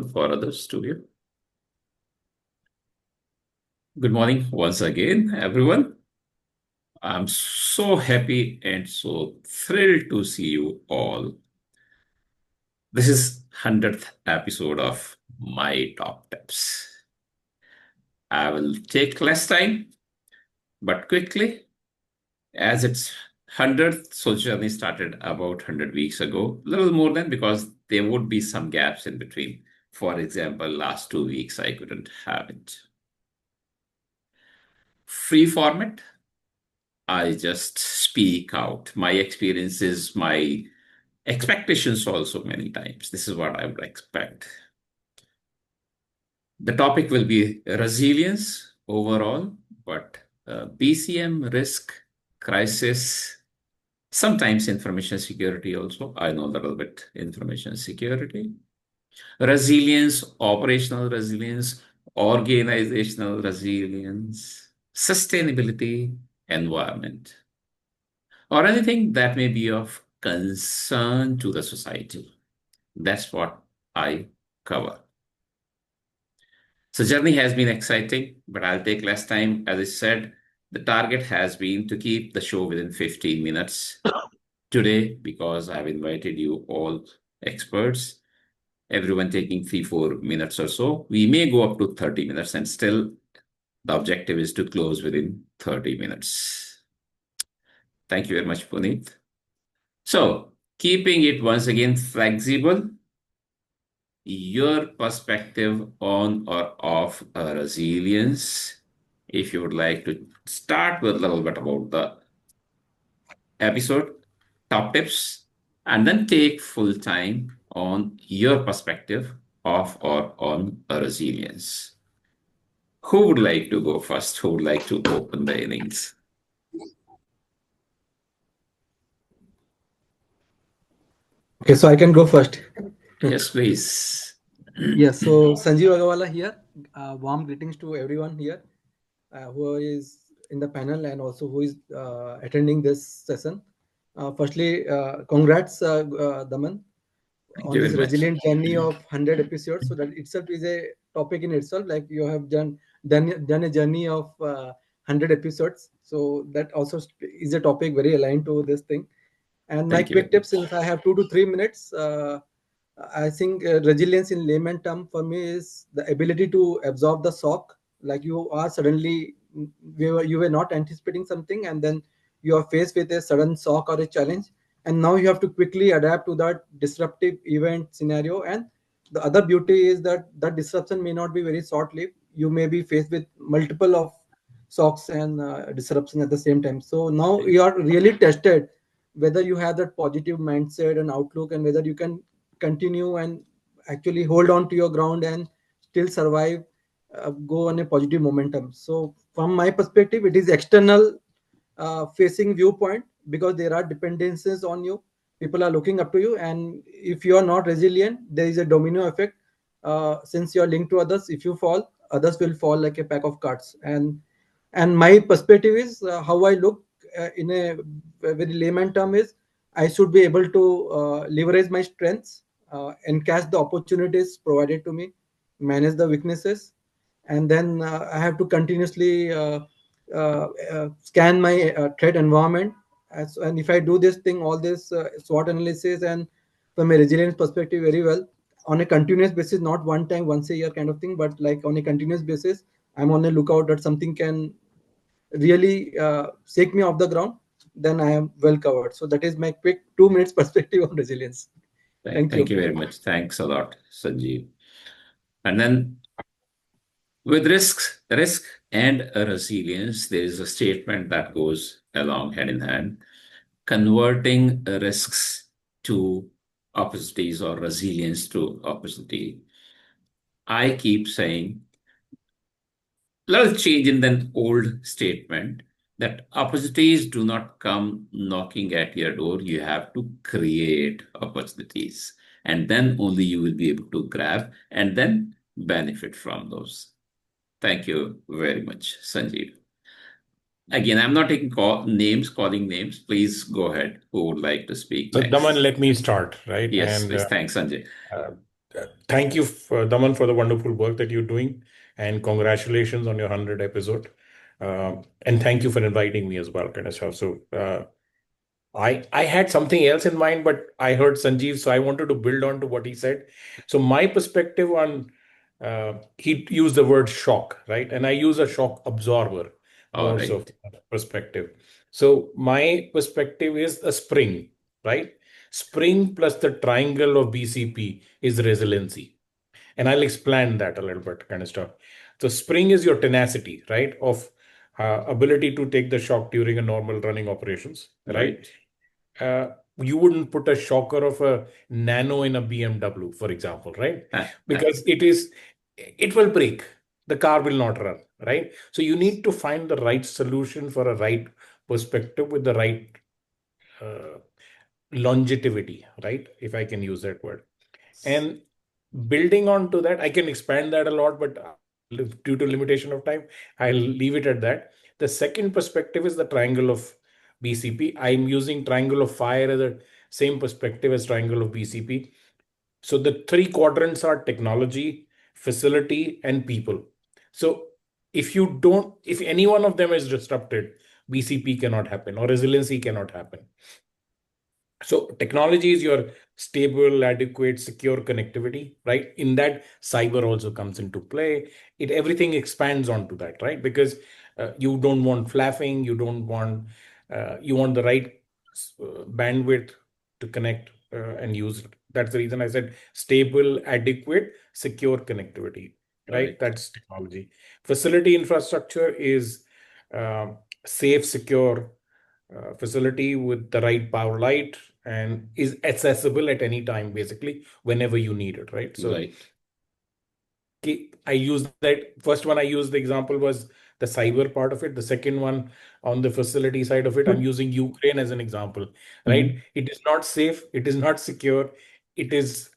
possible for others to hear. Good morning once again, everyone. I'm so happy and so thrilled to see you all. This is 100th episode of my top tips. I will take less time, but quickly, as it's 100th, so journey started about 100 weeks ago, a little more than because there would be some gaps in between. For example, last 2 weeks I couldn't have it. Free format, I just speak out my experiences, my expectations also many times. This is what I would expect. The topic will be resilience overall, but BCM, risk, crisis, sometimes information security also. I know a little bit information security. Resilience, operational resilience, organizational resilience, sustainability, environment, or anything that may be of concern to the society. That's what I cover. So journey has been exciting, but I'll take less time. As I said, the target has been to keep the show within 15 minutes today because I've invited you all experts, everyone taking 3-4 minutes or so. We may go up to 30 minutes and still the objective is to close within 30 minutes. Thank you very much, Puneet. So keeping it once again flexible, your perspective on or off resilience. If you would like to start with a little bit about the episode, top tips, and then take full time on your perspective of or on resilience. Who would like to go first? Who would like to open the innings? Okay, so I can go first. Yes, please. Yes, so Sanjiv Agarwala here. Warm greetings to everyone here who is in the panel and also who is attending this session. Firstly, congrats, Daman, Thank on you this very much. resilient journey of 100 episodes. So that itself is a topic in itself. Like you have done a journey of 100 episodes. So that also is a topic very aligned to this thing. And my Thank you very quick tips, much. since I have 2 to 3 minutes, I think resilience in layman term for me is the ability to absorb the shock. Like you are suddenly, you were not anticipating something, and then you are faced with a sudden shock or a challenge, and now you have to quickly adapt to that disruptive event scenario. And the other beauty is that that disruption may not be very short-lived. You may be faced with multiple of shocks and disruption at the same time. So now you are really tested whether you have that positive mindset and outlook, and whether you can continue and actually hold on to your ground and still survive, go on a positive momentum. So from my perspective, it is external facing viewpoint, because there are dependencies on you. People are looking up to you, and if you are not resilient, there is a domino effect. Since you are linked to others, if you fall, others will fall like a pack of cards. And my perspective is, how I look in a very layman term is, I should be able to leverage my strengths, and catch the opportunities provided to me, manage the weaknesses, and then I have to continuously scan my threat environment. And if I do this thing, all this SWOT analysis, and from a resilience perspective, very well, on a continuous basis, not one time, once a year kind of thing, but like on a continuous basis, I'm on a lookout that something can really shake me off the ground, then I am well covered. So that is my quick 2 minutes perspective on resilience. Thank Thank you. you very much. Thanks a lot, Sanjeev. And then with risk and resilience, there is a statement that goes along hand in hand. Converting risks to opportunities or resilience to opportunity. I keep saying, little change in the old statement that opportunities do not come knocking at your door. You have to create opportunities, and then only you will be able to grab and then benefit from those. Thank you very much, Sanjeev. Again, I'm not taking calling names. Please go ahead. Who would like to speak So, Daman, next? let me start, right? Yes, And please. Thanks, Sanjay. Thank you, Daman, for the wonderful work that you're doing, and congratulations on your 100th episode. And thank you for inviting me as well, kind of stuff. So I had something else in mind, but I heard Sanjiv, so I wanted to build on to what he said. So my perspective on he used the word shock, right? And I use a shock absorber All more so right. perspective. So my perspective is a spring, right? Spring plus the triangle of BCP is resiliency. And I'll explain that a little bit, kind of stuff. So spring is your tenacity, right? Of ability to take the shock during a normal running operations, right? Right. uh, you wouldn't put a shocker of a nano in a BMW, for example, right? Because it will break. The car will not run, right? So you need to find the right solution for a right perspective with the right uh, longevity, right? If I can use that word. And building on to that, I can expand that a lot, but due to limitation of time, I'll leave it at that. The second perspective is the triangle of BCP. I'm using triangle of fire as the same perspective as triangle of BCP. So the three quadrants are technology, facility, and people. So if any one of them is disrupted, BCP cannot happen or resiliency cannot happen. So technology is your stable, adequate, secure connectivity, right? In that, cyber also comes into play. It everything expands onto that, right? Because you don't want flapping, you don't want you want the right bandwidth to connect and use it. That's the reason I said stable, adequate, secure connectivity, right? Right. That's technology. Facility infrastructure is safe, secure facility with the right power light and is accessible at any time, basically, whenever you need it, right? So Right. I use that first one. I used the example was the cyber part of it. The second one on the facility side of it, I'm using Ukraine as an example, right? Mhm. It is not safe, it is not secure, it is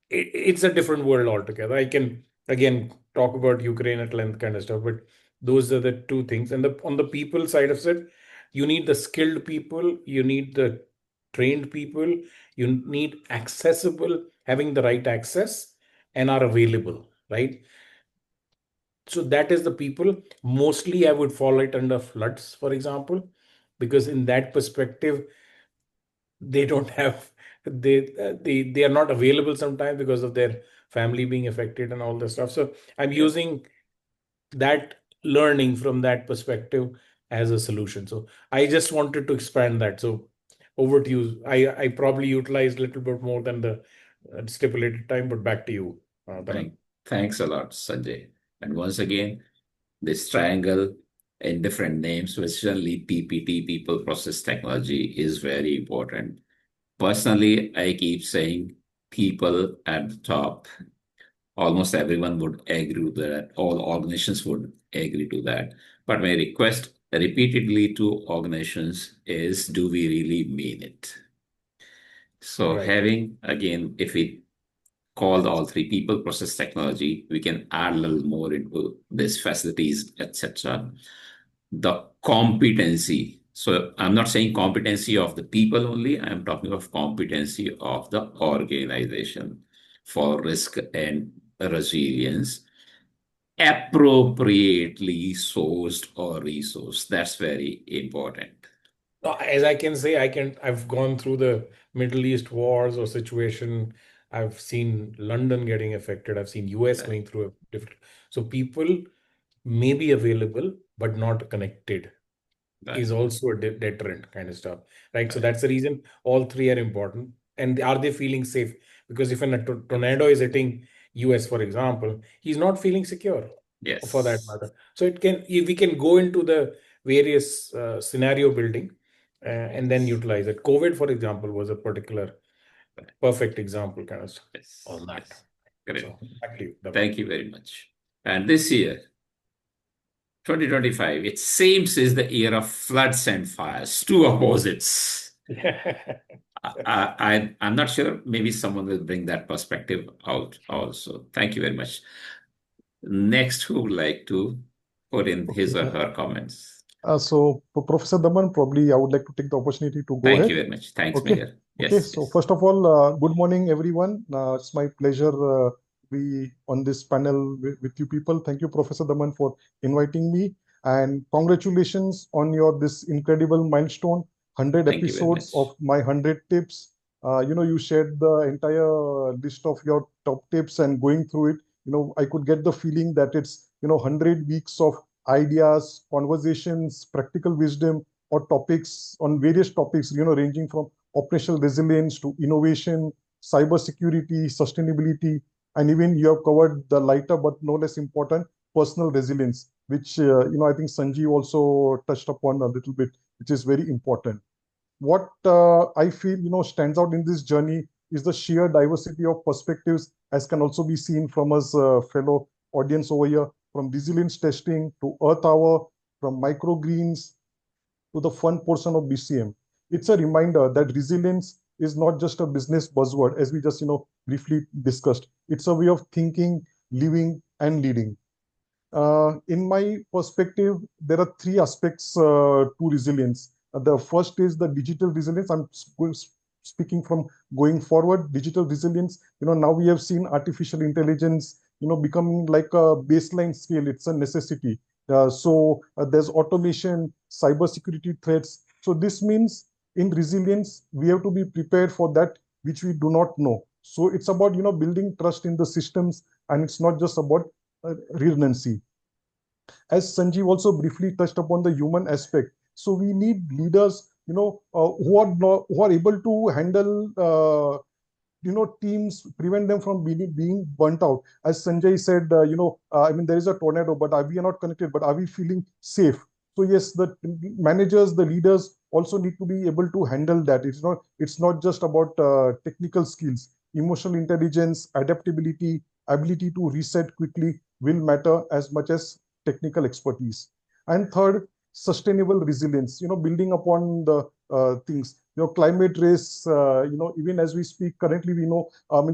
it's a different world altogether. I can again talk about Ukraine at length, kind of stuff, but those are the two things. And on the people side of it, you need the skilled people, you need the trained people, you need accessible, having the right access and are available, right? So that is the people. Mostly, I would fall it under floods, for example, because in that perspective, they don't have they are not available sometimes because of their family being affected and all this stuff. So I'm Yeah. using that learning from that perspective as a solution. So I just wanted to expand that. So over to you. I probably utilized a little bit more than the stipulated time, but back to you, Daman. Thanks a lot, Sanjay. And once again, this triangle in different names, especially PPT, people process technology, is very important. Personally, I keep saying people at the top. Almost everyone would agree to that. All organizations would agree to that. But my request repeatedly to organizations is, do we really mean it? So Right. having, again, if we called all three people process technology, we can add a little more into this facilities, etc. The competency. So I'm not saying competency of the people only, I'm talking of competency of the organization for risk and resilience, appropriately sourced or resourced. That's very important. As I can say, I've gone through the Middle East wars or situation. I've seen London getting affected. I've seen US Right. going through a different. So people may be available, but not connected Right. is also a deterrent kind of stuff, right? So Right. that's the reason all three are important. And are they feeling safe? Because if a tornado is hitting US, for example, he's not feeling secure for that Yes. matter. So we can go into the various scenario building and then Yes. utilize it. COVID, for example, was a particular Right. perfect example kind of stuff Yes. on that. Yes. Great. So back to you, Daman. Thank you very much. And this year, 2025, it seems is the year of floods and fires, two opposites. I'm not sure. Maybe someone will bring that perspective out also. Thank you very much. Next, who would like to put in his Okay. or her comments? So, Professor Daman, probably I would like to take the opportunity to go Thank you ahead. very much. Thanks, Okay. Mihir. Okay, Yes, so yes. first of all, good morning, everyone. It's my pleasure be on this panel with you people. Thank you, Professor Daman, for inviting me, and congratulations on your this incredible milestone, 100 Thank you very episodes much. of my 100 tips. You shared the entire list of your top tips, and going through it, I could get the feeling that it's 100 weeks of ideas, conversations, practical wisdom, or topics on various topics, ranging from operational resilience to innovation, cybersecurity, sustainability, and even you have covered the lighter but no less important personal resilience, which I think Sanjiv also touched upon a little bit, which is very important. What I feel stands out in this journey is the sheer diversity of perspectives, as can also be seen from us fellow audience over here, from resilience testing to Earth Hour, from microgreens to the fun portion of BCM. It's a reminder that resilience is not just a business buzzword, as we just briefly discussed. It's a way of thinking, living, and leading. In my perspective, there are three aspects to resilience. The first is the digital resilience. I'm speaking from going forward. Digital resilience. Now we have seen artificial intelligence, becoming like a baseline scale. It's a necessity. So there's automation, cybersecurity threats. So this means in resilience, we have to be prepared for that which we do not know. So it's about building trust in the systems, and it's not just about redundancy. As Sanjeev also briefly touched upon the human aspect, so we need leaders, who are able to handle, teams, prevent them from being burnt out. As Sanjay said, I mean, there is a tornado, but we are not connected, but are we feeling safe? So yes, the managers, the leaders also need to be able to handle that. It's not just about technical skills. Emotional intelligence, adaptability, ability to reset quickly will matter as much as technical expertise. And third, sustainable resilience, building upon the things, climate risks, even as we speak currently, we know,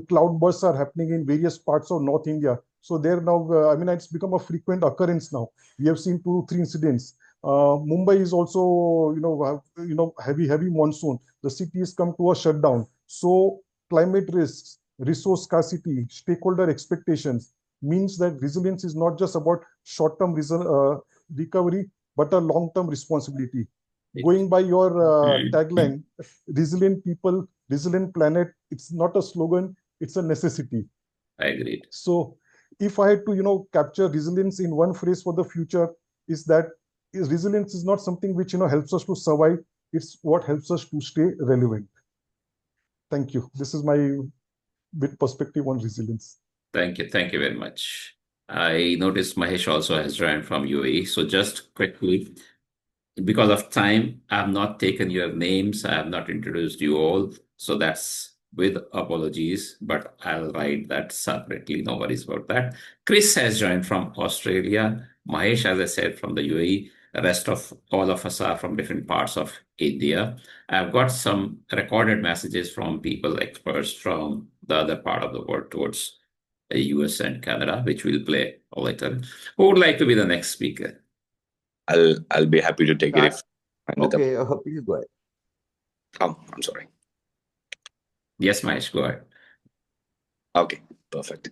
cloud bursts are happening in various parts of North India. So there now, it's become a frequent occurrence now. We have seen 2, 3 incidents. Mumbai is also, heavy monsoon. The city has come to a shutdown. So climate risks, resource scarcity, stakeholder expectations means that resilience is not just about short-term recovery, but a long-term responsibility. Going by your tagline, resilient people, resilient planet, it's not a slogan, it's a necessity. I agreed. So if I had to, capture resilience in one phrase for the future, is that resilience is not something which, helps us to survive. It's what helps us to stay relevant. Thank you. This is my bit perspective on resilience. Thank you. Thank you very much. I noticed Mahesh also has joined from UAE. So just quickly, because of time, I have not taken your names. I have not introduced you all. So that's with apologies, but I'll write that separately. No worries about that. Chris has joined from Australia. Mahesh, as I said, from the UAE. The rest of all of us are from different parts of India. I've got some recorded messages from people, experts from the other part of the world towards the US and Canada, which we'll play later. Who would like to be the next speaker? I'll be happy to take it if. Okay, please go ahead. I'm sorry. Yes, Mahesh, go ahead. Okay, perfect.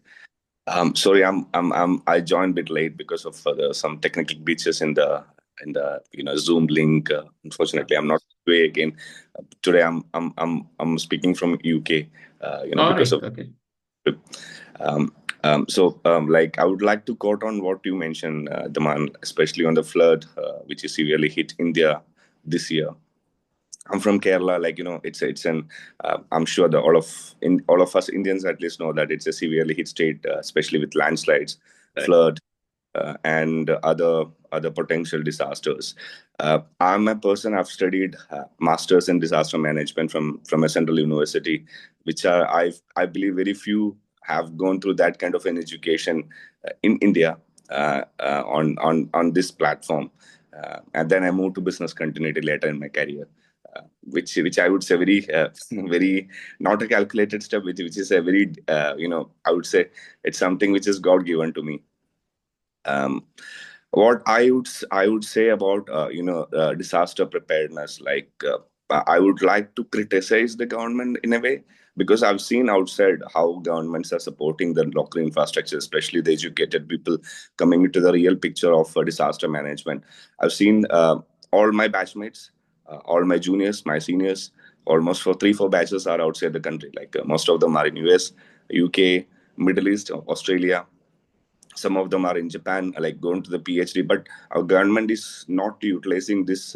Sorry, I joined a bit late because of some technical glitches in the Zoom link. Unfortunately, I'm not way again. Today I'm speaking from UK. Because of. Okay. Like I would like to quote on what you mentioned, Daman, especially on the flood, which is severely hit India this year. I'm from Kerala, it's an. I'm sure that all of us Indians at least know that it's a severely hit state, especially with landslides, flood, and other potential disasters. I'm a person. I've studied masters in disaster management from a central university, which I believe very few have gone through that kind of an education in India on this platform. And then I moved to business continuity later in my career. Which I would say very not a calculated step, which is a very I would say it's something which is God given to me. What I would say about disaster preparedness, I would like to criticize the government in a way, because I've seen outside how governments are supporting the local infrastructure, especially the educated people coming into the real picture of disaster management. I've seen all my batchmates, all my juniors, my seniors, almost for 3-4 batches are outside the country. Like most of them are in US, UK, Middle East, Australia. Some of them are in Japan, like going to the PhD, but our government is not utilizing this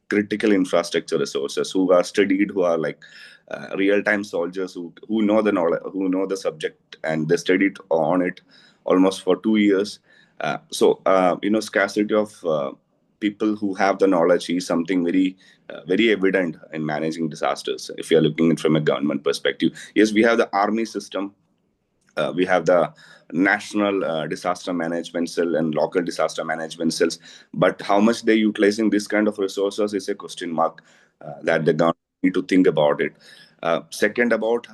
critical infrastructure resources who are studied, who are like real-time soldiers who know the knowledge, who know the subject, and they studied on it almost for 2 years. Scarcity of people who have the knowledge is something very evident in managing disasters. If you are looking at it from a government perspective, yes, we have the army system, we have the national disaster management cell and local disaster management cells, but how much they're utilizing this kind of resources is a question mark that the government need to think about it. Second, about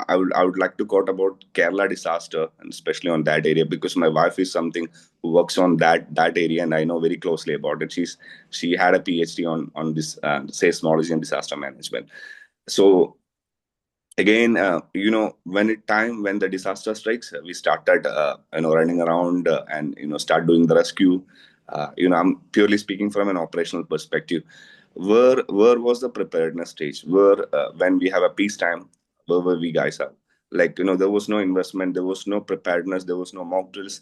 I would like to quote about Kerala disaster, and especially on that area, because my wife is something who works on that area, and I know very closely about it. She had a PhD on this seismology and disaster management. So again, when the disaster strikes, we started running around and start doing the rescue. I'm purely speaking from an operational perspective. Where was the preparedness stage? Where when we have a peacetime, where were we guys are? Like, there was no investment, there was no preparedness, there was no mock drills,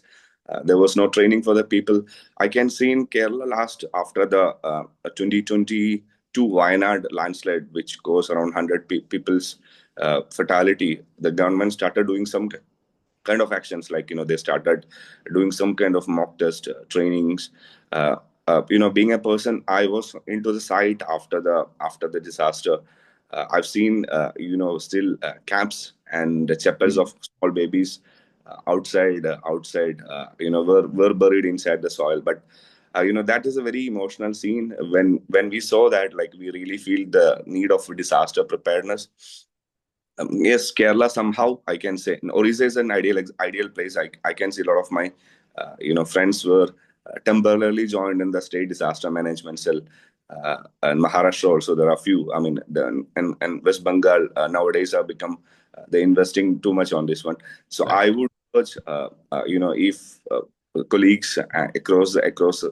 there was no training for the people. I can see in Kerala last, after the 2022 Wayanad landslide, which goes around 100 people's fatality, the government started doing some kind of actions, like they started doing some kind of mock test trainings. Being a person, I was into the site after the disaster. I've seen still camps and the chapels of small babies outside were buried inside the soil. But that is a very emotional scene. When we saw that, like, we really feel the need of disaster preparedness. Yes, Kerala somehow, I can say, Orissa is an ideal place. I can see a lot of my friends were temporarily joined in the state disaster management cell. And Maharashtra also, there are few. I mean, and West Bengal nowadays have become they're investing too much on this one. So Right. I would urge, if colleagues across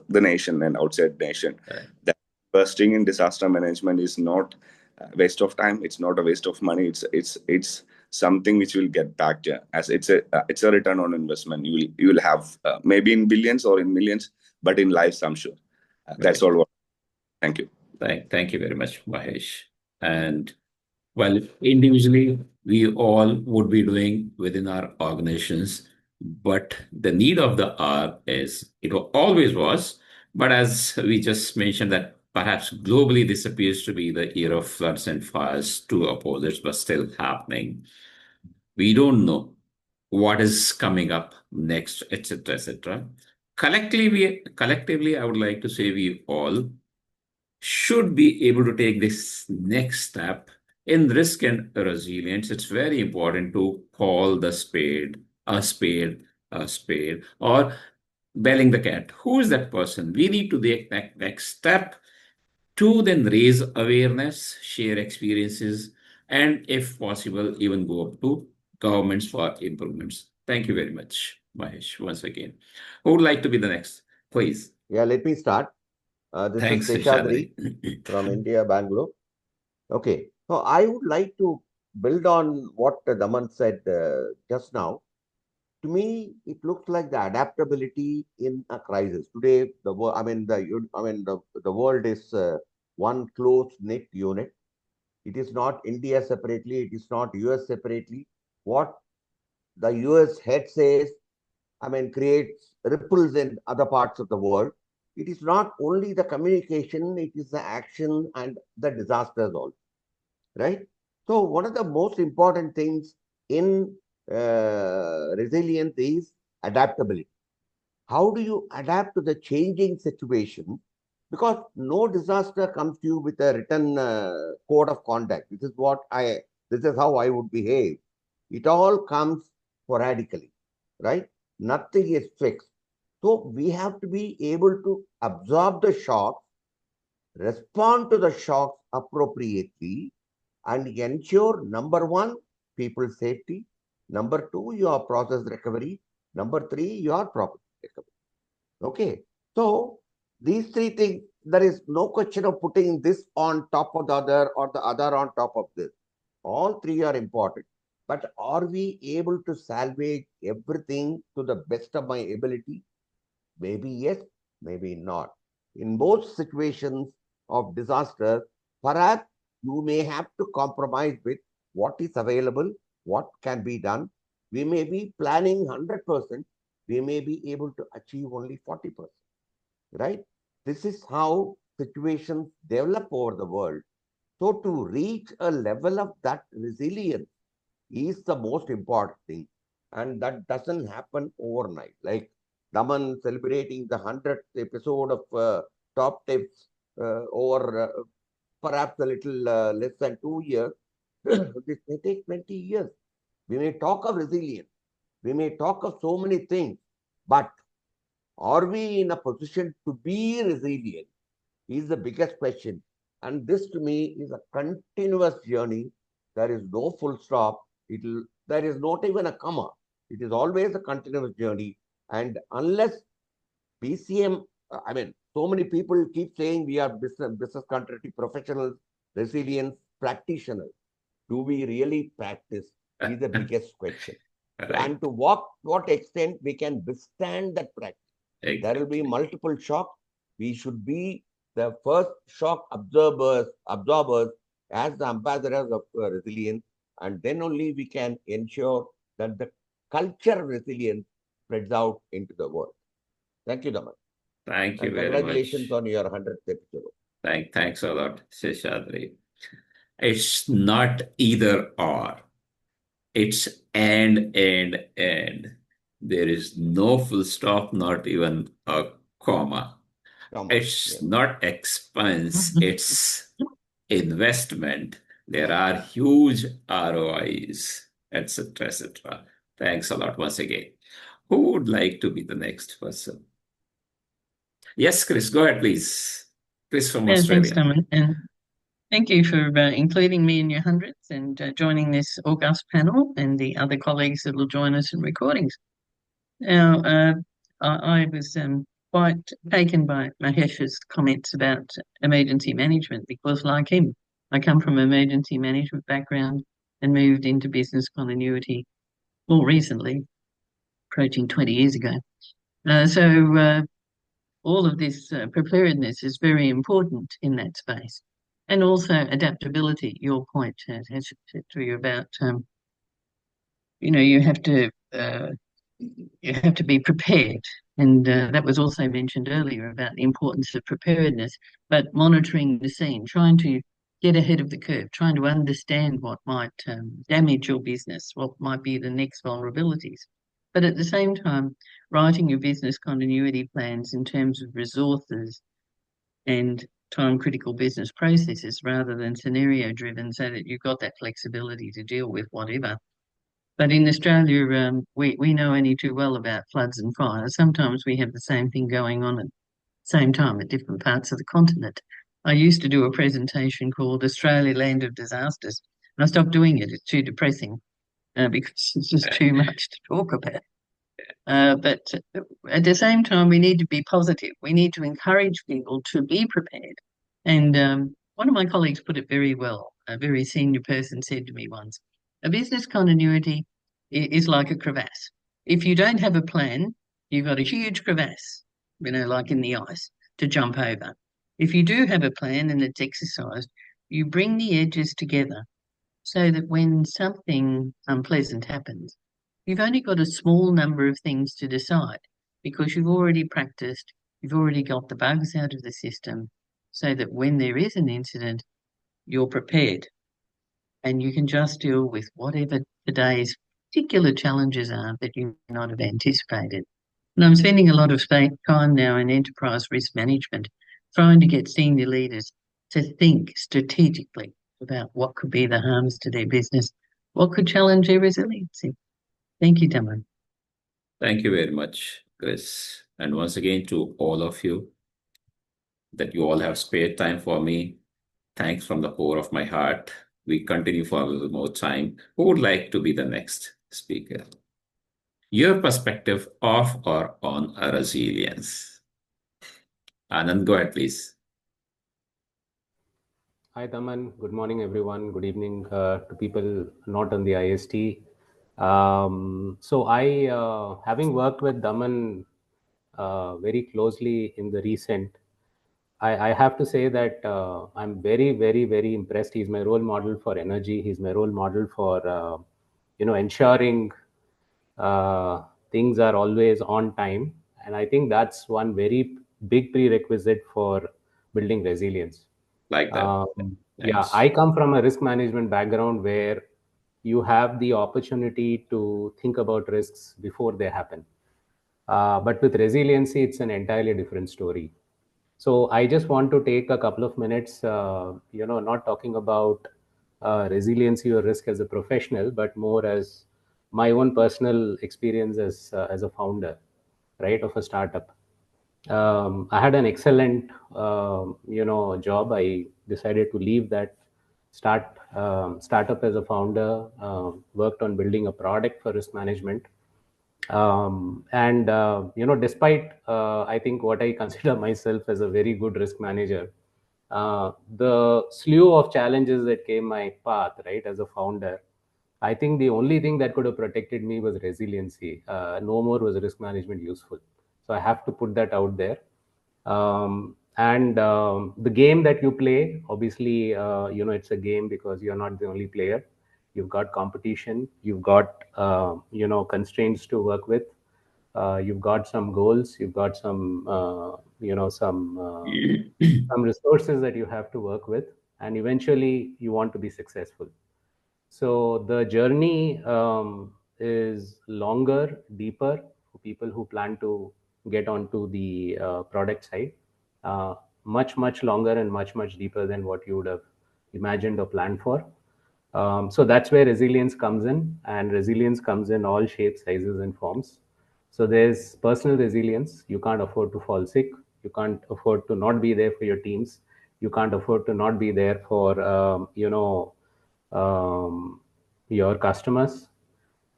the nation and outside the nation, Right. that investing in disaster management is not a waste of time. It's not a waste of money. It's something which will get back, as it's a return on investment. You will have maybe in billions or in millions, but in lives, I'm sure. That's Right. all. Thank you. Thank you very much, Mahesh. And well, individually, we all would be doing within our organizations, but the need of the hour is, it always was, but as we just mentioned, that perhaps globally this appears to be the year of floods and fires, two opposites, but still happening. We don't know what is coming up next, etc., etc. Collectively, I would like to say we all should be able to take this next step in risk and resilience. It's very important to call the spade a spade, a spade, or belling the cat. Who is that person? We need to take that next step to then raise awareness, share experiences, and if possible, even go up to governments for improvements. Thank you very much, Mahesh, once again. Who would like to be the next? Please. Yeah, let me start. This is Thanks, Seshadri Seshadri. from India, Bangalore. Okay, so I would like to build on what Daman said just now. To me, it looks like the adaptability in a crisis. Today, the world, the world is one close knit unit. It is not India separately. It is not US separately. What the US head says, creates ripples in other parts of the world. It is not only the communication, it is the action and the disasters also, right? So one of the most important things in resilience is adaptability. How do you adapt to the changing situation? Because no disaster comes to you with a written code of conduct. This is how I would behave. It all comes sporadically, right? Nothing is fixed. So we have to be able to absorb the shock respond to the shocks appropriately, and ensure, number one, people safety, number two, your process recovery, number three, your property recovery. Okay. So these three things, there is no question of putting this on top of the other or the other on top of this. All three are important. But are we able to salvage everything to the best of my ability? Maybe yes, maybe not. In most situations of disaster, perhaps you may have to compromise with what is available, what can be done. We may be planning 100%, we may be able to achieve only 40%, right? This is how situations develop over the world. So to reach a level of that resilience is the most important thing. And that doesn't happen overnight. Like Daman celebrating the 100th episode of Top Tips over perhaps a little less than 2 years. This may take 20 years. We may talk of resilience. We may talk of so many things. But are we in a position to be resilient is the biggest question. And this to me is a continuous journey. There is no full stop. There is not even a comma. It is always a continuous journey. And unless BCM, I mean, so many people keep saying we are business continuity professionals, resilience practitioners. Do we really practice is the biggest question. Right. And to what extent we can withstand that practice. Exactly. There will be multiple shocks. We should be the first shock absorbers as the ambassadors of resilience, and then only we can ensure that the culture of resilience spreads out into the world. Thank you, Daman. Thank you and very congratulations much. on your 100th episode. Thanks a lot, Seshadri. It's not either or. It's and. There is no full stop, not even a comma. It's not expense, it's investment. There are huge ROIs, etc., etc. Thanks a lot once again. Who would like to be the next person? Yes, Chris, go ahead, please. Chris from Australia. Thanks, Daman. And thank you for including me in your hundreds and joining this august panel and the other colleagues that will join us in recordings. Now, I was quite taken by Mahesh's comments about emergency management because, like him, I come from an emergency management background and moved into business continuity more recently, approaching 20 years ago. So all of this preparedness is very important in that space. And also adaptability, your point, Seshadri, about, you have to be prepared. And that was also mentioned earlier about the importance of preparedness, but monitoring the scene, trying to get ahead of the curve, trying to understand what might damage your business, what might be the next vulnerabilities. But at the same time, writing your business continuity plans in terms of resources and time-critical business processes rather than scenario-driven so that you've got that flexibility to deal with whatever. But in Australia, we know only too well about floods and fires. Sometimes we have the same thing going on at the same time at different parts of the continent. I used to do a presentation called Australia Land of Disasters, and I stopped doing it. It's too depressing because it's just too much to talk about. But at the same time, we need to be positive. We need to encourage people to be prepared. And one of my colleagues put it very well. A very senior person said to me once, a business continuity is like a crevasse. If you don't have a plan, you've got a huge crevasse, like in the ice, to jump over. If you do have a plan and it's exercised, you bring the edges together so that when something unpleasant happens, you've only got a small number of things to decide because you've already practiced, you've already got the bugs out of the system so that when there is an incident, you're prepared and you can just deal with whatever today's particular challenges are that you may not have anticipated. And I'm spending a lot of time now in enterprise risk management, trying to get senior leaders to think strategically about what could be the harms to their business, what could challenge their resiliency. Thank you, Daman. Thank you very much, Chris. And once again to all of you. that you all have spared time for me. Thanks from the core of my heart. We continue for a little more time. Who would like to be the next speaker? Your perspective of or on a resilience. Anand, go ahead, please. Hi, Daman. Good morning, everyone. Good evening to people not on the IST. So I, having worked with Daman very closely in the recent, I have to say that I'm very, very, very impressed. He's my role model for energy. He's my role model for, ensuring things are always on time. And I think that's one very big prerequisite for building resilience. Like that. Yeah, I come from a risk management background where you have the opportunity to think about risks before they happen. But with resiliency, it's an entirely different story. So I just want to take a couple of minutes, not talking about resiliency or risk as a professional, but more as my own personal experience as a founder, right, of a startup. I had an excellent, job. I decided to leave that startup as a founder. Worked on building a product for risk management, and despite I think what I consider myself as a very good risk manager, the slew of challenges that came my path, right, as a founder, I think the only thing that could have protected me was resiliency. No more was risk management useful. So I have to put that out there. And the game that you play, obviously, it's a game because you're not the only player. You've got competition. You've got, constraints to work with. You've got some goals. You've got some, some resources that you have to work with. And eventually, you want to be successful. So the journey is longer, deeper for people who plan to get onto the product side. Much, much longer and much, much deeper than what you would have imagined or planned for. So that's where resilience comes in, and resilience comes in all shapes, sizes, and forms. So there's personal resilience. You can't afford to fall sick. You can't afford to not be there for your teams. You can't afford to not be there for, your customers.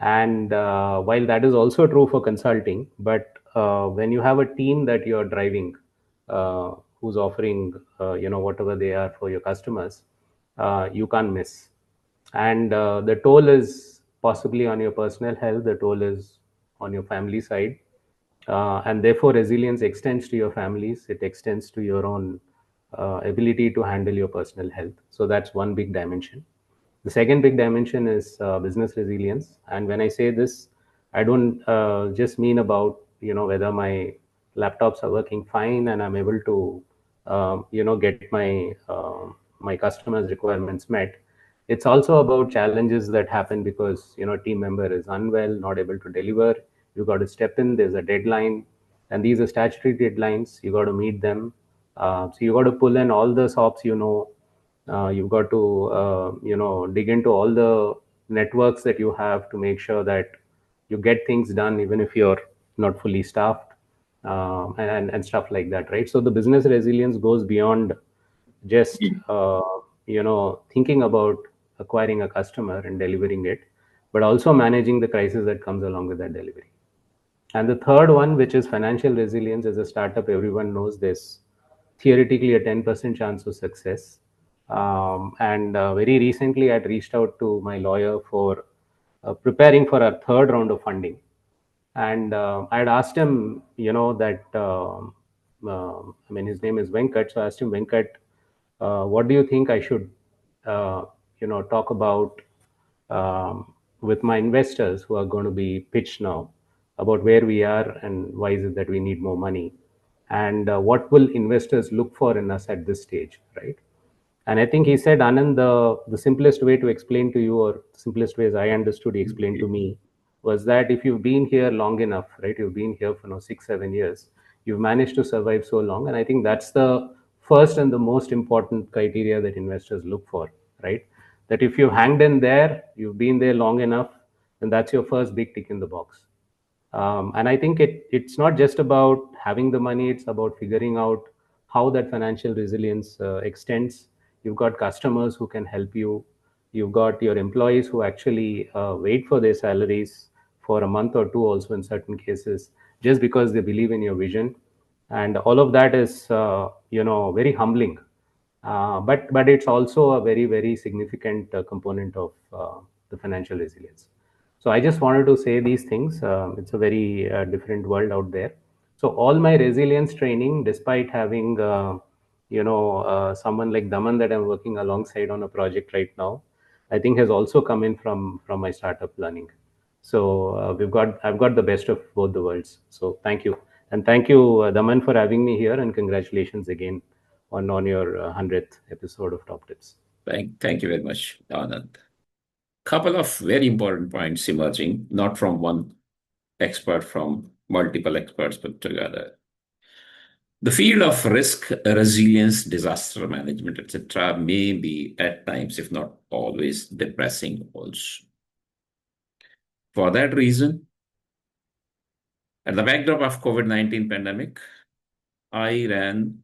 And while that is also true for consulting, but when you have a team that you're driving, who's offering, whatever they are for your customers, you can't miss. And the toll is possibly on your personal health, the toll is on your family side. And therefore, resilience extends to your families, it extends to your own ability to handle your personal health. So that's one big dimension. The second big dimension is business resilience. And when I say this, I don't just mean about, whether my laptops are working fine and I'm able to, get my customers' requirements met. It's also about challenges that happen because, team member is unwell, not able to deliver. You got to step in, there's a deadline, and these are statutory deadlines. You got to meet them. So you got to pull in all the SOPs, you've got to dig into all the networks that you have to make sure that you get things done even if you're not fully staffed, and stuff like that, right? So the business resilience goes beyond just thinking about acquiring a customer and delivering it, but also managing the crisis that comes along with that delivery. And the third one, which is financial resilience, as a startup, everyone knows this theoretically a 10% chance of success. And very recently, I'd reached out to my lawyer for preparing for our third round of funding. And I'd asked him, that, his name is Venkat. So I asked him, Venkat, what do you think I should, talk about with my investors who are going to be pitched now about where we are and why is it that we need more money? And what will investors look for in us at this stage, right? And I think he said, Anand, the simplest way to explain to you, or simplest way as I understood he explained to me, was that if you've been here long enough, right, you've been here for 6-7 years, you've managed to survive so long. And I think that's the first and the most important criteria that investors look for, right? That if you've hanged in there, you've been there long enough, then that's your first big tick in the box. And I think it's not just about having the money, it's about figuring out how that financial resilience extends. You've got customers who can help you. You've got your employees who actually wait for their salaries for a month or two, also in certain cases, just because they believe in your vision. And all of that is, very humbling. But it's also a very, very significant component of the financial resilience. So I just wanted to say these things. It's a very different world out there. So all my resilience training, despite having someone like Daman that I'm working alongside on a project right now, I think has also come in from my startup learning. So I've got the best of both the worlds. So thank you, and thank you, Daman, for having me here, and congratulations again on your 100th episode of Top Tips. Thank you very much, Anand. Couple of very important points emerging, not from one expert, from multiple experts put together. The field of risk, resilience, disaster management, etc., may be at times, if not always, depressing also. For that reason, at the backdrop of COVID-19 pandemic, I ran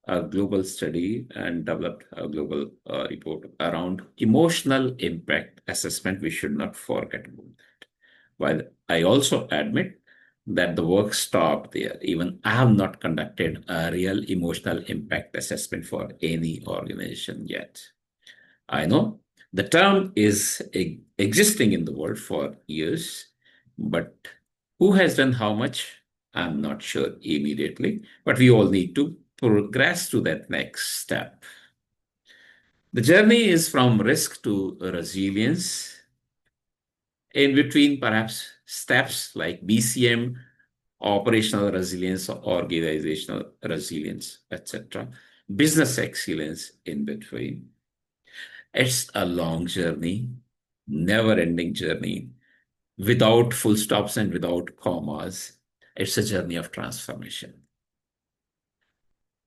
a global study and developed a global report around emotional impact assessment. We should not forget about that. While I also admit that the work stopped there. Even I have not conducted a real emotional impact assessment for any organization yet. I know the term is existing in the world for years, but who has done how much? I'm not sure immediately, but we all need to progress to that next step. The journey is from risk to resilience. In between, perhaps steps like BCM, operational resilience, organizational resilience, etc. Business excellence in between. It's a long journey, never-ending journey, without full stops and without commas. It's a journey of transformation.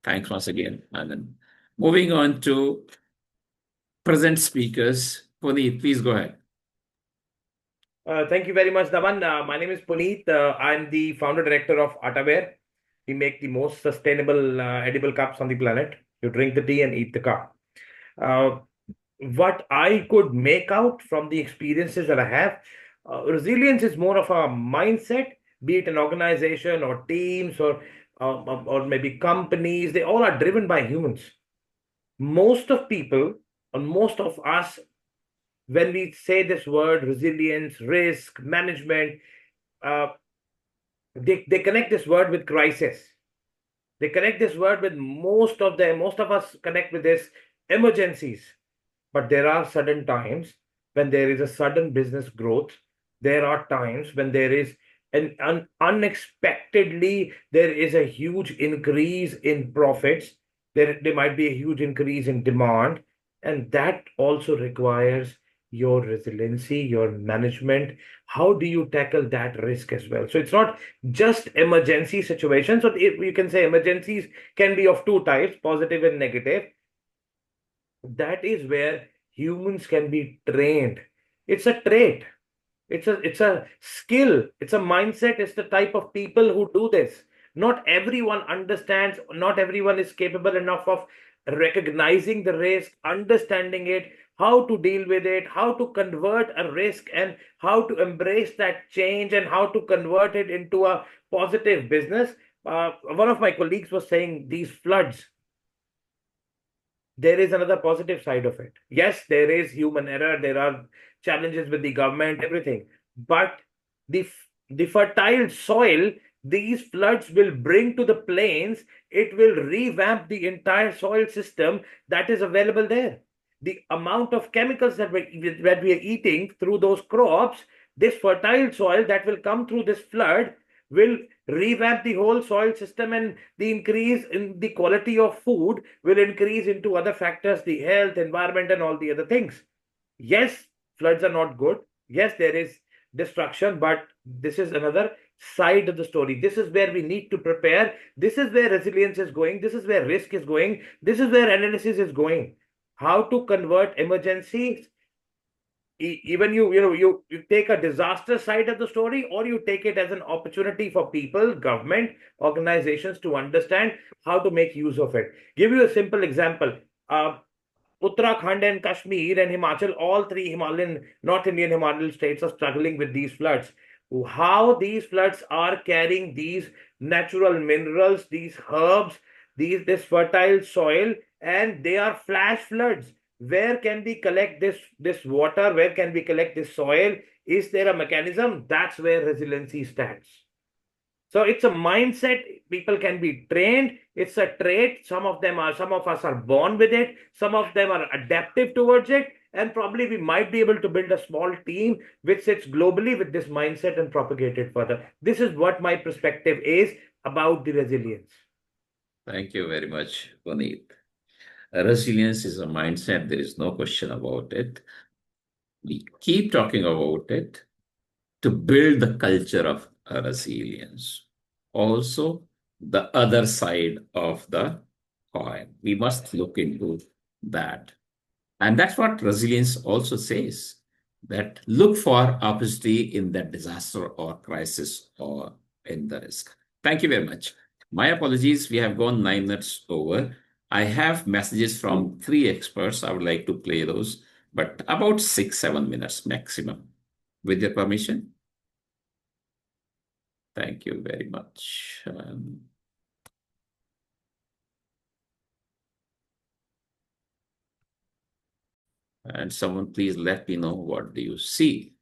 Thanks once again, Anand. Moving on to present speakers. Puneet, please go ahead. Thank you very much, Daman. My name is Puneet. I'm the founder director of Ataware. We make the most sustainable edible cups on the planet. You drink the tea and eat the cup. What I could make out from the experiences that I have, resilience is more of a mindset, be it an organization or teams or maybe companies. They all are driven by humans. Most of people, or most of us, when we say this word resilience, risk, management, they connect this word with crisis. They connect this word with most of us connect with this emergencies. But there are sudden times when there is a sudden business growth. There are times when there is unexpectedly there is a huge increase in profits. There might be a huge increase in demand, and that also requires your resiliency, your management. How do you tackle that risk as well? So it's not just emergency situations. So you can say emergencies can be of two types, positive and negative. That is where humans can be trained. It's a trait. It's a skill. It's a mindset. It's the type of people who do this. Not everyone understands. Not everyone is capable enough of recognizing the risk, understanding it, how to deal with it, how to convert a risk, and how to embrace that change, and how to convert it into a positive business. One of my colleagues was saying these floods, there is another positive side of it. Yes, there is human error, there are challenges with the government, everything. But the fertile soil these floods will bring to the plains, it will revamp the entire soil system that is available there. The amount of chemicals that we are eating through those crops, this fertile soil that will come through this flood will revamp the whole soil system, and the increase in the quality of food will increase into other factors, the health, environment, and all the other things. Yes, floods are not good. Yes, there is destruction, but this is another side of the story. This is where we need to prepare. This is where resilience is going. This is where risk is going. This is where analysis is going. How to convert emergencies even you take a disaster side of the story, or you take it as an opportunity for people, government, organizations to understand how to make use of it. Give you a simple example. Uttarakhand and Kashmir and Himachal, all three North Indian Himalayan states are struggling with these floods. How these floods are carrying these natural minerals, these herbs, this fertile soil, and they are flash floods. Where can we collect this water? Where can we collect this soil? Is there a mechanism? That's where resiliency stands. So it's a mindset. People can be trained. It's a trait. Some of us are born with it. Some of them are adaptive towards it. And probably we might be able to build a small team which sits globally with this mindset and propagate it further. This is what my perspective is about the resilience. Thank you very much, Puneet. Resilience is a mindset. There is no question about it. We keep talking about it to build the culture of resilience. Also, the other side of the coin. We must look into that. And that's what resilience also says, that look for opportunity in that disaster or crisis or in the risk. Thank you very much. My apologies, we have gone 9 minutes over. I have messages from 3 experts. I would like to play those, but about 6-7 minutes maximum. With your permission. Thank you very much. And someone please let me know, what do you see?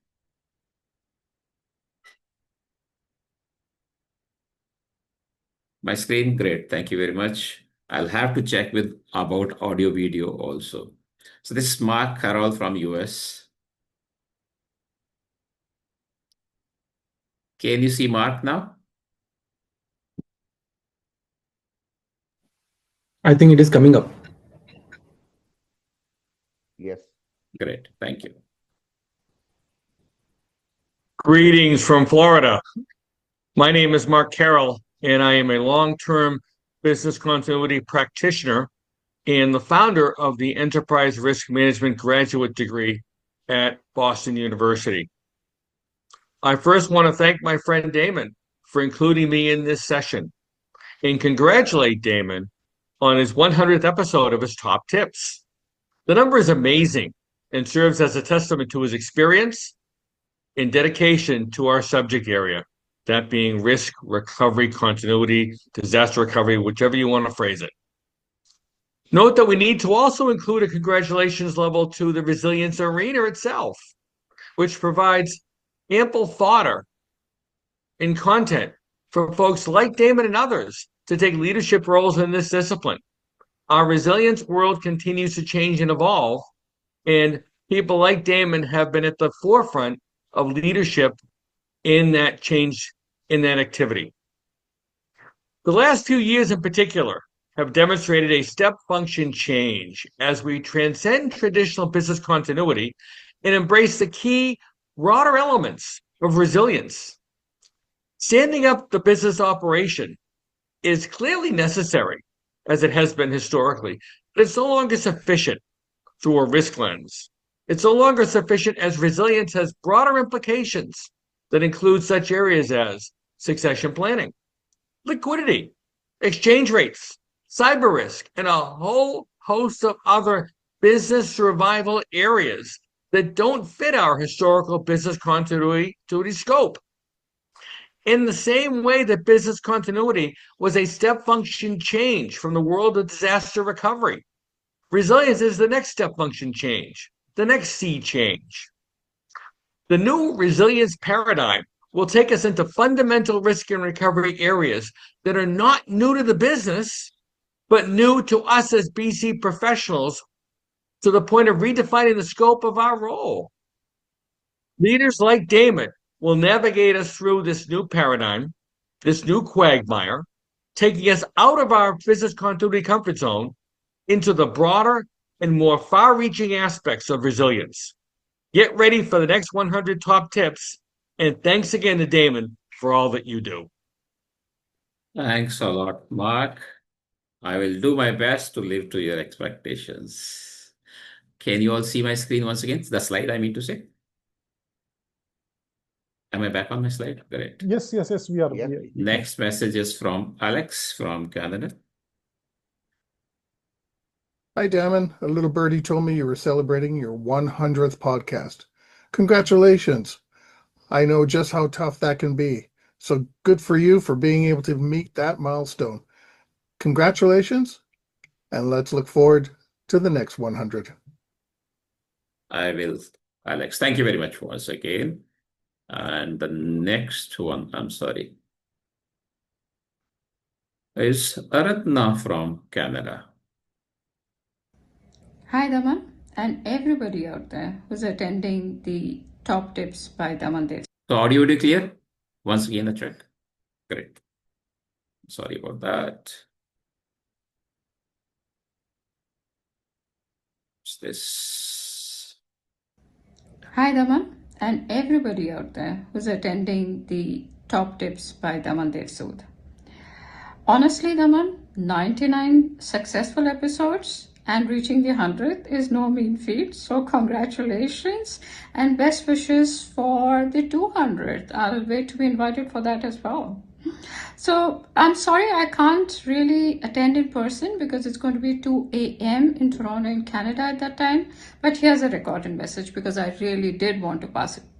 My screen, great. Thank you very much. I'll have to check with about audio video also. So this is Mark Carroll from US. Can you see Mark now? I think it is coming up. Yes. Great, thank you. Greetings from Florida. My name is Mark Carroll, and I am a long-term business continuity practitioner and the founder of the Enterprise Risk Management graduate degree at Boston University. I first want to thank my friend Damon for including me in this session and congratulate Damon on his 100th episode of his top tips. The number is amazing and serves as a testament to his experience and dedication to our subject area, that being risk, recovery, continuity, disaster recovery, whichever you want to phrase it. Note that we need to also include a congratulations level to the resilience arena itself, which provides ample fodder and content for folks like Damon and others to take leadership roles in this discipline. Our resilience world continues to change and evolve, and people like Damon have been at the forefront of leadership in that change, in that activity. The last few years in particular have demonstrated a step function change as we transcend traditional business continuity and embrace the key broader elements of resilience. Standing up the business operation is clearly necessary, as it has been historically, but it's no longer sufficient through a risk lens. It's no longer sufficient as resilience has broader implications that include such areas as succession planning, liquidity, exchange rates, cyber risk, and a whole host of other business survival areas that don't fit our historical business continuity scope. In the same way that business continuity was a step function change from the world of disaster recovery, resilience is the next step function change, the next C change. The new resilience paradigm will take us into fundamental risk and recovery areas that are not new to the business, but new to us as BC professionals, to the point of redefining the scope of our role. Leaders like Damon will navigate us through this new paradigm, this new quagmire, taking us out of our business continuity comfort zone into the broader and more far-reaching aspects of resilience. Get ready for the next 100 top tips, and thanks again to Damon for all that you do. Thanks a lot, Mark. I will do my best to live to your expectations. Can you all see my screen once again? The slide, I mean to say. Am I back on my slide? Correct. Yes, we are. Yes, Next message is from Alex from Canada. Hi, Damon. A little birdie told me you were celebrating your 100th podcast. Congratulations. I know just how tough that can be. So good for you for being able to meet that milestone. Congratulations, and let's look forward to the next 100. I will, Alex. Thank you very much once again. And the next one, I'm sorry, is Ratna from Canada. Hi, Daman, and everybody out there who's attending the top tips by Daman Dev. So audio clear? Once again, a check. Great. Sorry about that. What's this? Hi, Daman, and everybody out there who's attending the top tips by Daman Dev Sood. Honestly, Daman, 99 successful episodes and reaching the 100th is no mean feat. So congratulations and best wishes for the 200th. I'll wait to be invited for that as well. So I'm sorry I can't really attend in person because it's going to be 2 a.m. in Toronto in Canada at that time. But here's a recorded message because I really did want to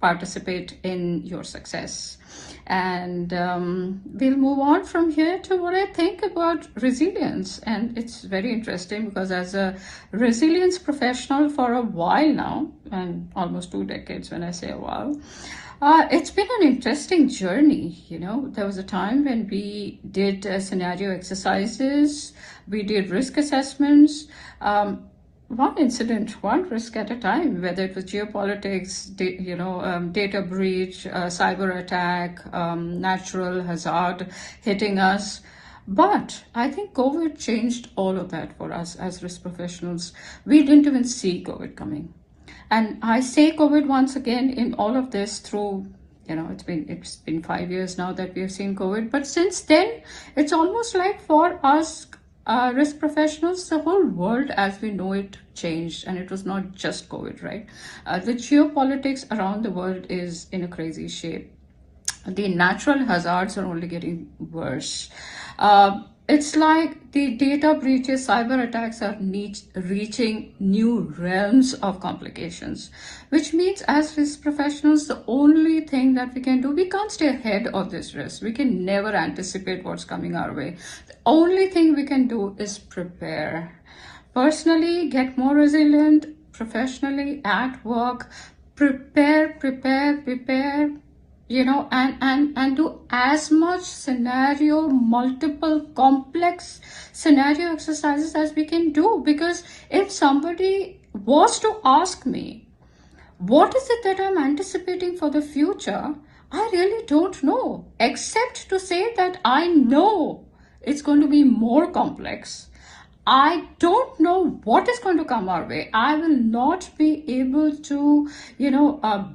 participate in your success. And we'll move on from here to what I think about resilience. And it's very interesting because as a resilience professional for a while now, and almost 2 decades when I say a while, it's been an interesting journey. You know, there was a time when we did scenario exercises, we did risk assessments, one incident, one risk at a time, whether it was geopolitics, data breach, cyber attack, natural hazard hitting us. But I think COVID changed all of that for us as risk professionals. We didn't even see COVID coming. And I say COVID once again in all of this through, it's been 5 years now that we have seen COVID. But since then, it's almost like for us risk professionals, the whole world as we know it changed. And it was not just COVID, right? The geopolitics around the world is in a crazy shape. The natural hazards are only getting worse. It's like the data breaches, cyber attacks are reaching new realms of complications, which means as risk professionals, the only thing that we can do, we can't stay ahead of this risk. We can never anticipate what's coming our way. The only thing we can do is prepare. Personally, get more resilient. Professionally, at work, prepare, and do as much multiple complex scenario exercises as we can do. Because if somebody was to ask me, what is it that I'm anticipating for the future? I really don't know, except to say that I know it's going to be more complex. I don't know what is going to come our way. I will not be able to,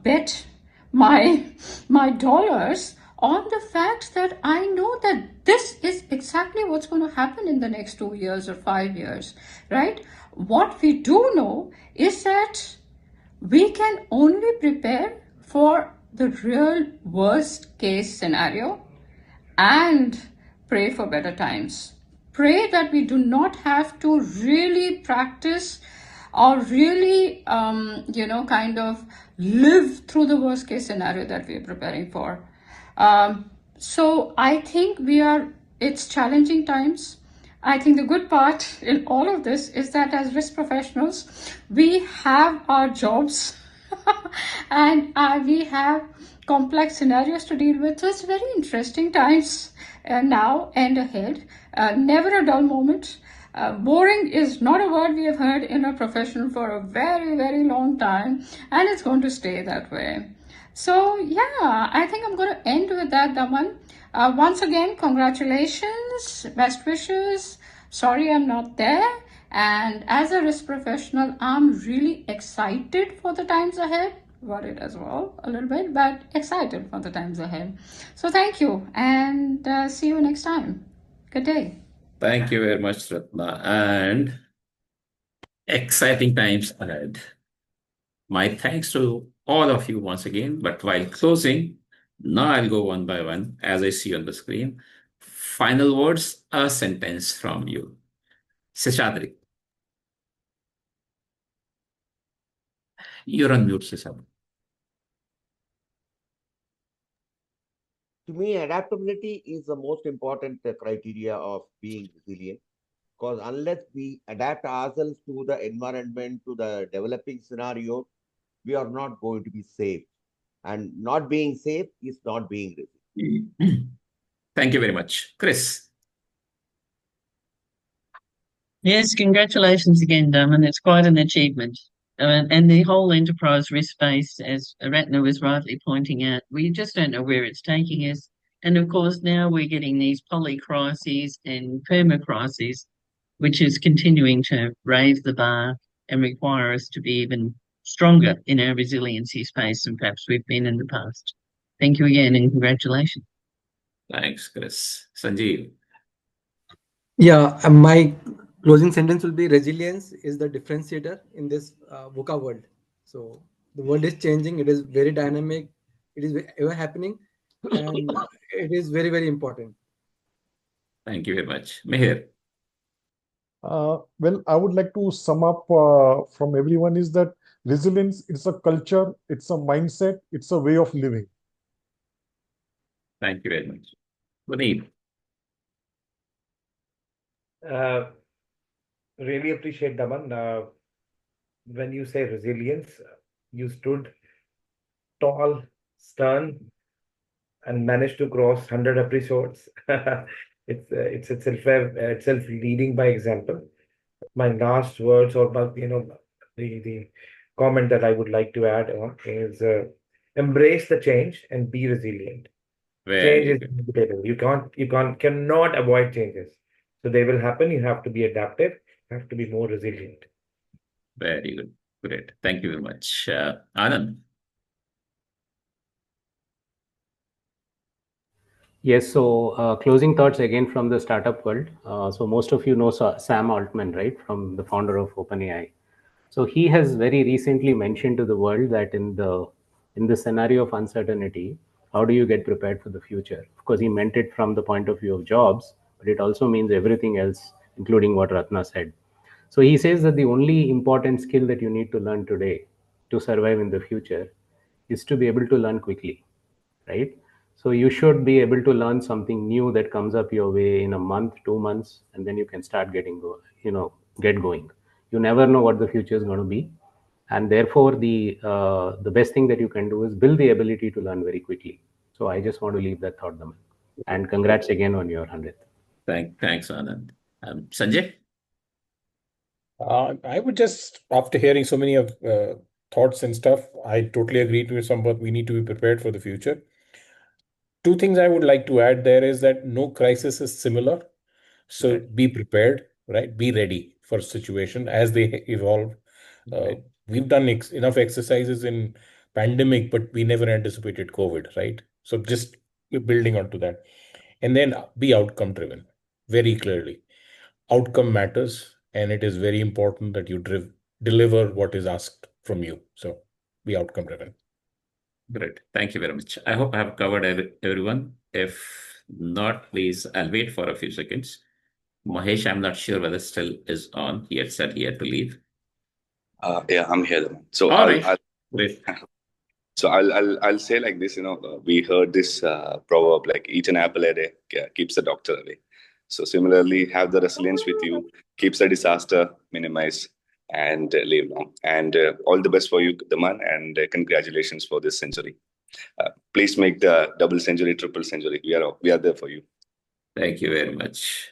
bet my dollars on the fact that I know that this is exactly what's going to happen in the next 2 years or 5 years, right? What we do know is that we can only prepare for the real worst case scenario and pray for better times. Pray that we do not have to really practice or really, kind of live through the worst case scenario that we are preparing for. So I think it's challenging times. I think the good part in all of this is that as risk professionals, we have our jobs and we have complex scenarios to deal with. So it's very interesting times now and ahead. Never a dull moment. Boring is not a word we have heard in our profession for a very, very long time, and it's going to stay that way. So yeah, I think I'm going to end with that, Daman. Once again, congratulations, best wishes. Sorry I'm not there. And as a risk professional, I'm really excited for the times ahead. Worried as well a little bit, but excited for the times ahead. So thank you, and see you next time. Good day. Thank you very much, Ratna. And Exciting times ahead. My thanks to all of you once again. But while closing, now I'll go one by one as I see on the screen. Final words, a sentence from you. Seshadri, you're on mute, Seshadri. To me, adaptability is the most important criteria of being resilient. Because unless we adapt ourselves to the environment, to the developing scenario, we are not going to be safe. And not being safe is not being resilient. Thank you very much. Chris. Yes, congratulations again, Daman. It's quite an achievement. And the whole enterprise risk space, as Ratna was rightly pointing out, we just don't know where it's taking us. And of course, now we're getting these poly crises and perma crises, which is continuing to raise the bar and require us to be even stronger in our resiliency space than perhaps we've been in the past. Thank you again and congratulations. Thanks, Chris. Sanjiv. Yeah, my closing sentence will be resilience is the differentiator in this VUCA world. So the world is changing. It is very dynamic. It is ever happening, and it is very, very important. Thank you very much. Mihir. Well, I would like to sum up from everyone is that resilience, it's a culture, it's a mindset, it's a way of living. Thank you very much. Puneet. Really appreciate Daman. When you say resilience, you stood tall, stern, and managed to cross 100 episodes. It's itself leading by example. My last words, or about the comment that I would like to add on is embrace the change and be resilient. Change Very is good. inevitable. Cannot avoid changes. So they will happen. You have to be adaptive. You have to be more resilient. Very good. Great. Thank you very much. Anand. Yes, so closing thoughts again from the startup world. So most of you know Sam Altman, right, from the founder of OpenAI. So he has very recently mentioned to the world that in the scenario of uncertainty, how do you get prepared for the future? Of course, he meant it from the point of view of jobs, but it also means everything else, including what Ratna said. So he says that the only important skill that you need to learn today to survive in the future is to be able to learn quickly, right? So you should be able to learn something new that comes up your way in a month, 2 months, and then you can start get going. You never know what the future is going to be, and therefore the best thing that you can do is build the ability to learn very quickly. So I just want to leave that thought, Daman. And congrats again on your 100th. Thanks, Anand. Sanjay. I would just, after hearing so many of thoughts and stuff, I totally agree with Sampath. We need to be prepared for the future. Two things I would like to add there is that no crisis is similar. So Right. be prepared, right? Be ready for situation as they evolve. Right. We've done enough exercises in pandemic, but we never anticipated COVID, right? So just building onto that. And then be outcome driven very clearly. Outcome matters, and it is very important that you deliver what is asked from you. So be outcome driven. Great. Thank you very much. I hope I have covered everyone. If not, please, I'll wait for a few seconds. Mahesh, I'm not sure whether still is on. He had said he had to leave. Yeah, I'm here. So All right. Great. So I'll say like this. We heard this proverb like eat an apple a day keeps the doctor away. So similarly, have the resilience with you, keeps the disaster minimized, and live long. And all the best for you, Daman, and congratulations for this century. Please make the double century, triple century. We are there for you. Thank you very much.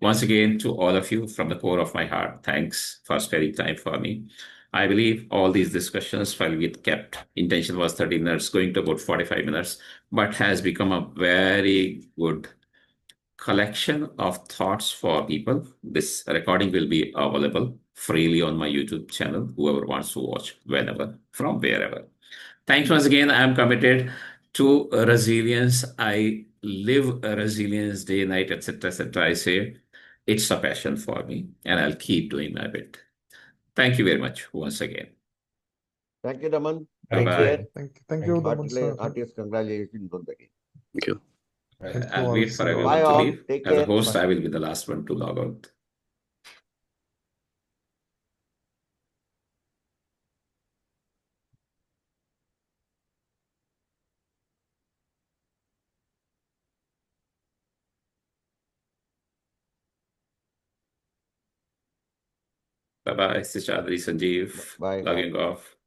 Once again, to all of you from the core of my heart, thanks for spending time for me. I believe all these discussions, while we kept intention was 30 minutes, going to about 45 minutes, but has become a very good collection of thoughts for people. This recording will be available freely on my YouTube channel, whoever wants to watch whenever, from wherever. Thanks once again. I am committed to resilience. I live a resilience day, night, etc., etc. I say it's a passion for me, and I'll keep doing my bit. Thank you very much once again. Thank you, Daman. Thank Bye-bye. you. Thank you, Daman sir. Heartiest congratulations once again. Thank you. Thank you I'll all. wait for See you all. everyone Bye to all. leave. Take As a care. host, Bye. I will be the last one to log out. Bye-bye, Seshadri, Sanjiv. Bye. Logging off.